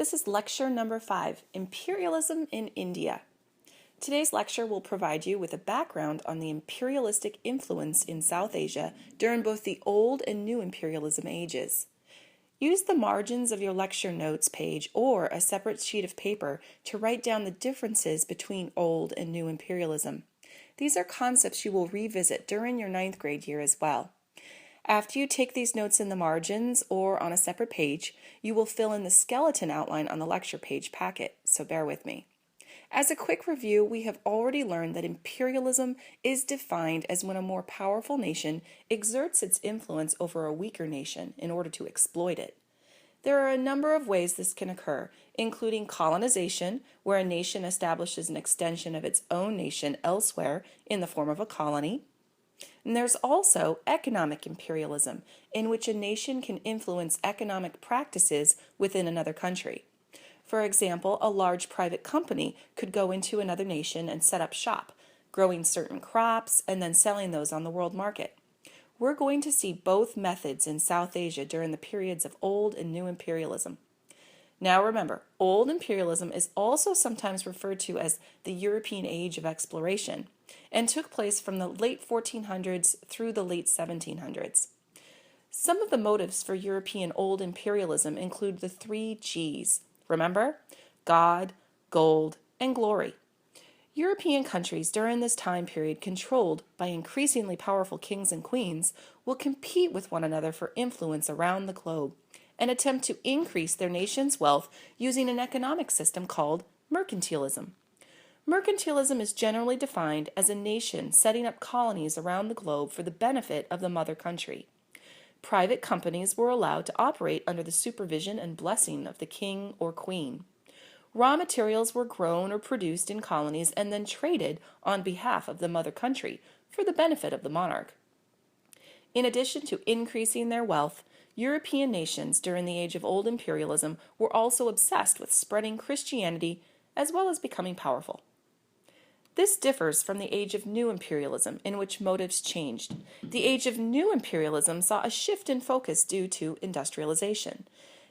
This is lecture number 5, Imperialism in India. Today's lecture will provide you with a background on the imperialistic influence in South Asia during both the Old and New Imperialism ages. Use the margins of your lecture notes page or a separate sheet of paper to write down the differences between Old and New Imperialism. These are concepts you will revisit during your 9th grade year as well. After you take these notes in the margins or on a separate page, you will fill in the skeleton outline on the lecture page packet, so bear with me. As a quick review, we have already learned that imperialism is defined as when a more powerful nation exerts its influence over a weaker nation in order to exploit it. There are a number of ways this can occur, including colonization, where a nation establishes an extension of its own nation elsewhere in the form of a colony. And there's also economic imperialism, in which a nation can influence economic practices within another country. For example, a large private company could go into another nation and set up shop, growing certain crops and then selling those on the world market. We're going to see both methods in South Asia during the periods of Old and New Imperialism. Now remember, Old Imperialism is also sometimes referred to as the European Age of Exploration and took place from the late 1400s through the late 1700s. Some of the motives for European Old Imperialism include the 3 G's. Remember? God, gold, and glory. European countries during this time period, controlled by increasingly powerful kings and queens, will compete with one another for influence around the globe and attempt to increase their nation's wealth using an economic system called mercantilism. Mercantilism is generally defined as a nation setting up colonies around the globe for the benefit of the mother country. Private companies were allowed to operate under the supervision and blessing of the king or queen. Raw materials were grown or produced in colonies and then traded on behalf of the mother country for the benefit of the monarch. In addition to increasing their wealth, European nations during the age of Old Imperialism were also obsessed with spreading Christianity as well as becoming powerful. This differs from the age of New Imperialism, in which motives changed. The age of New Imperialism saw a shift in focus due to industrialization.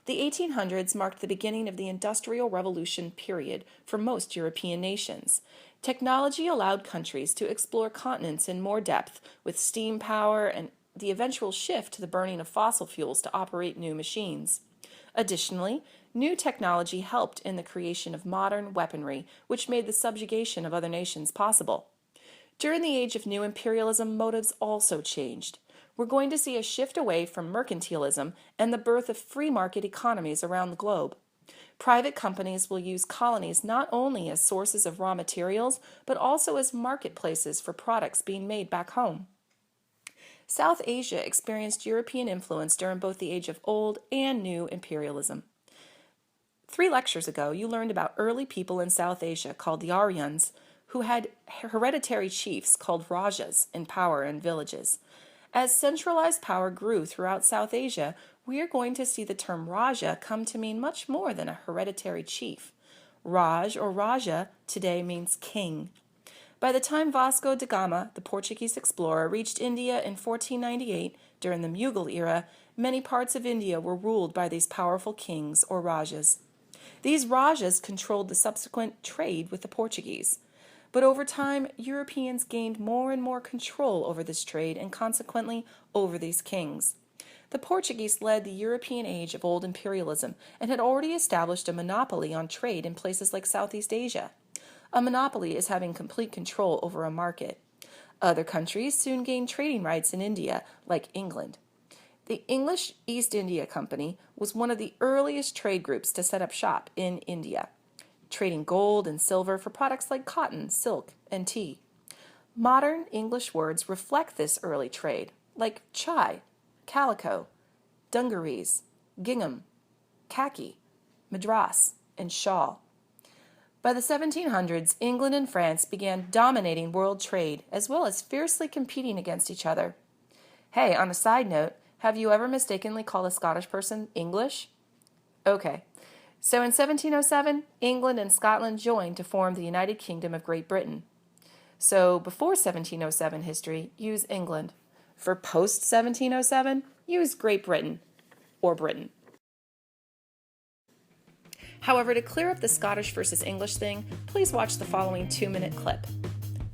The 1800s marked the beginning of the Industrial Revolution period for most European nations. Technology allowed countries to explore continents in more depth, with steam power and the eventual shift to the burning of fossil fuels to operate new machines. Additionally, new technology helped in the creation of modern weaponry, which made the subjugation of other nations possible. During the age of New Imperialism, motives also changed. We're going to see a shift away from mercantilism and the birth of free market economies around the globe. Private companies will use colonies not only as sources of raw materials, but also as marketplaces for products being made back home. South Asia experienced European influence during both the age of Old and New Imperialism. 3 lectures ago, you learned about early people in South Asia called the Aryans, who had hereditary chiefs called Rajas in power in villages. As centralized power grew throughout South Asia, we are going to see the term Raja come to mean much more than a hereditary chief. Raj or Raja today means king. By the time Vasco da Gama, the Portuguese explorer, reached India in 1498, during the Mughal era, many parts of India were ruled by these powerful kings or Rajas. These Rajas controlled the subsequent trade with the Portuguese. But over time, Europeans gained more and more control over this trade and consequently over these kings. The Portuguese led the European age of Old Imperialism and had already established a monopoly on trade in places like Southeast Asia. A monopoly is having complete control over a market. Other countries soon gained trading rights in India, like England. The English East India Company was one of the earliest trade groups to set up shop in India, trading gold and silver for products like cotton, silk, and tea. Modern English words reflect this early trade, like chai, calico, dungarees, gingham, khaki, madras, and shawl. By the 1700s, England and France began dominating world trade, as well as fiercely competing against each other. Hey, on a side note, have you ever mistakenly called a Scottish person English? Okay, so in 1707, England and Scotland joined to form the United Kingdom of Great Britain. So before 1707 history, use England. For post-1707, use Great Britain or Britain. However, to clear up the Scottish versus English thing, please watch the following 2-minute clip.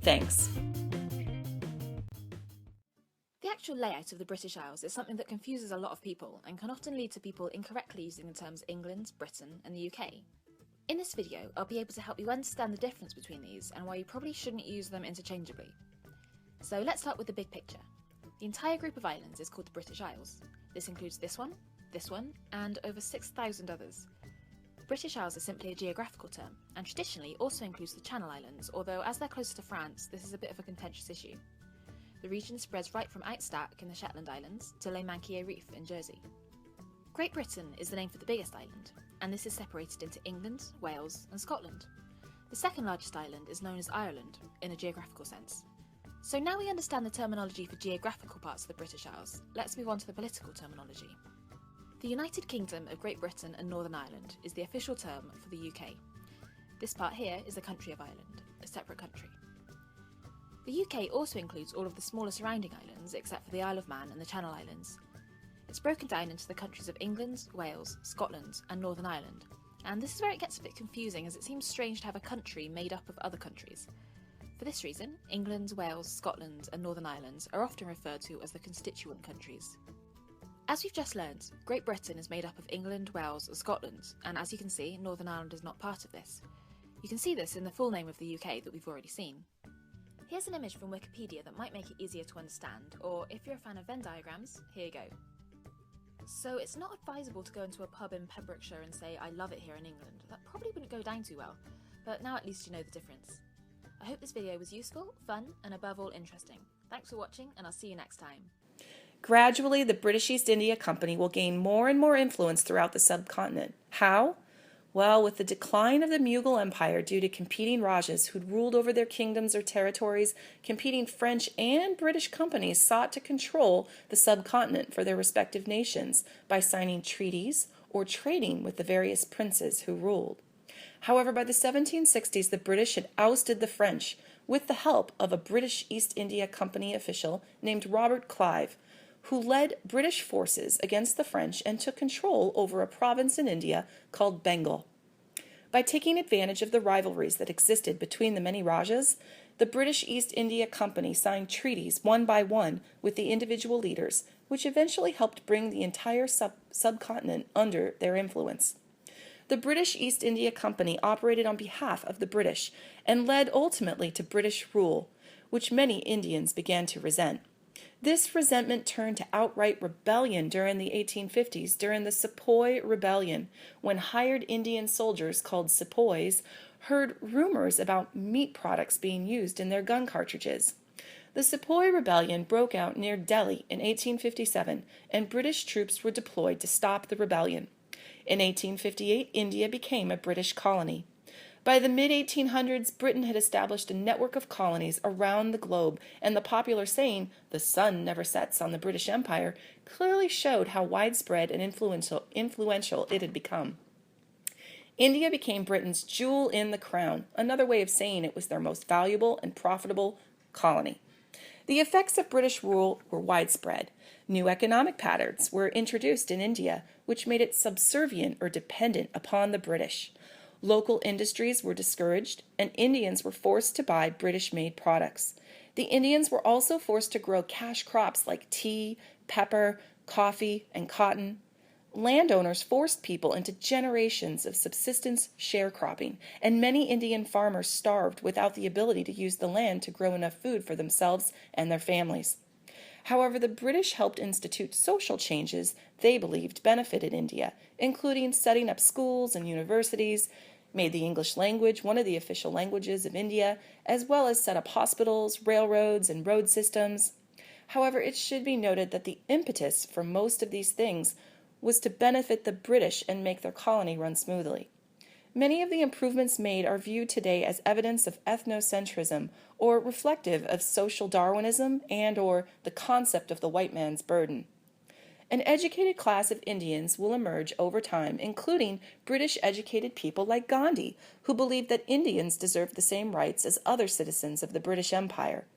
Thanks. The actual layout of the British Isles is something that confuses a lot of people and can often lead to people incorrectly using the terms England, Britain, and the UK. In this video, I'll be able to help you understand the difference between these and why you probably shouldn't use them interchangeably. So let's start with the big picture. The entire group of islands is called the British Isles. This includes this one, and over 6,000 others. British Isles is simply a geographical term, and traditionally also includes the Channel Islands, although as they're closer to France, this is a bit of a contentious issue. The region spreads right from Outstack in the Shetland Islands to Le Manquier Reef in Jersey. Great Britain is the name for the biggest island, and this is separated into England, Wales, and Scotland. The second largest island is known as Ireland, in a geographical sense. So now we understand the terminology for geographical parts of the British Isles, let's move on to the political terminology. The United Kingdom of Great Britain and Northern Ireland is the official term for the UK. This part here is the country of Ireland, a separate country. The UK also includes all of the smaller surrounding islands except for the Isle of Man and the Channel Islands. It's broken down into the countries of England, Wales, Scotland and Northern Ireland, and this is where it gets a bit confusing as it seems strange to have a country made up of other countries. For this reason, England, Wales, Scotland and Northern Ireland are often referred to as the constituent countries. As we've just learned, Great Britain is made up of England, Wales and Scotland, and as you can see, Northern Ireland is not part of this. You can see this in the full name of the UK that we've already seen. Here's an image from Wikipedia that might make it easier to understand, or if you're a fan of Venn diagrams, here you go. So it's not advisable to go into a pub in Pembrokeshire and say, I love it here in England. That probably wouldn't go down too well, but now at least you know the difference. I hope this video was useful, fun, and above all interesting. Thanks for watching, and I'll see you next time. Gradually, the British East India Company will gain more and more influence throughout the subcontinent. How? Well, with the decline of the Mughal Empire due to competing Rajas who'd ruled over their kingdoms or territories, competing French and British companies sought to control the subcontinent for their respective nations by signing treaties or trading with the various princes who ruled. However, by the 1760s, the British had ousted the French with the help of a British East India Company official named Robert Clive, who led British forces against the French and took control over a province in India called Bengal. By taking advantage of the rivalries that existed between the many Rajas, the British East India Company signed treaties one by one with the individual leaders, which eventually helped bring the entire subcontinent under their influence. The British East India Company operated on behalf of the British and led ultimately to British rule, which many Indians began to resent. This resentment turned to outright rebellion during the 1850s during the Sepoy Rebellion, when hired Indian soldiers called sepoys heard rumors about meat products being used in their gun cartridges. The Sepoy Rebellion broke out near Delhi in 1857, and British troops were deployed to stop the rebellion. In 1858, India became a British colony. By the mid-1800s, Britain had established a network of colonies around the globe, and the popular saying, "the sun never sets on the British Empire," clearly showed how widespread and influential it had become. India became Britain's jewel in the crown, another way of saying it was their most valuable and profitable colony. The effects of British rule were widespread. New economic patterns were introduced in India, which made it subservient or dependent upon the British. Local industries were discouraged, and Indians were forced to buy British-made products. The Indians were also forced to grow cash crops like tea, pepper, coffee, and cotton. Landowners forced people into generations of subsistence sharecropping, and many Indian farmers starved without the ability to use the land to grow enough food for themselves and their families. However, the British helped institute social changes they believed benefited India, including setting up schools and universities, made the English language one of the official languages of India, as well as set up hospitals, railroads, and road systems. However, it should be noted that the impetus for most of these things was to benefit the British and make their colony run smoothly. Many of the improvements made are viewed today as evidence of ethnocentrism or reflective of social Darwinism and/or the concept of the white man's burden. An educated class of Indians will emerge over time, including British-educated people like Gandhi, who believed that Indians deserved the same rights as other citizens of the British Empire.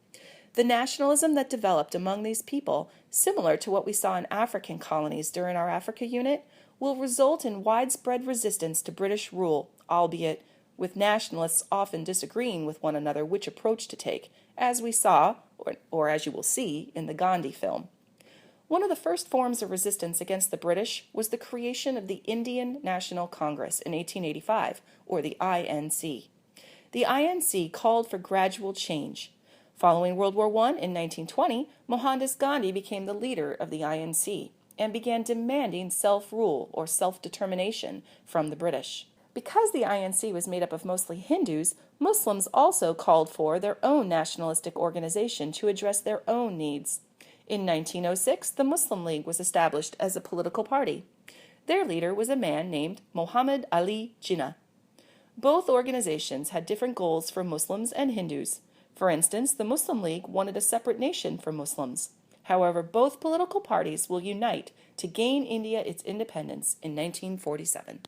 The nationalism that developed among these people, similar to what we saw in African colonies during our Africa unit, will result in widespread resistance to British rule, albeit with nationalists often disagreeing with one another which approach to take, as we saw, or as you will see, in the Gandhi film. One of the first forms of resistance against the British was the creation of the Indian National Congress in 1885, or the INC. The INC called for gradual change. Following World War I in 1920, Mohandas Gandhi became the leader of the INC and began demanding self-rule or self-determination from the British. Because the INC was made up of mostly Hindus, Muslims also called for their own nationalistic organization to address their own needs. In 1906, the Muslim League was established as a political party. Their leader was a man named Muhammad Ali Jinnah. Both organizations had different goals for Muslims and Hindus. For instance, the Muslim League wanted a separate nation for Muslims. However, both political parties will unite to gain India its independence in 1947.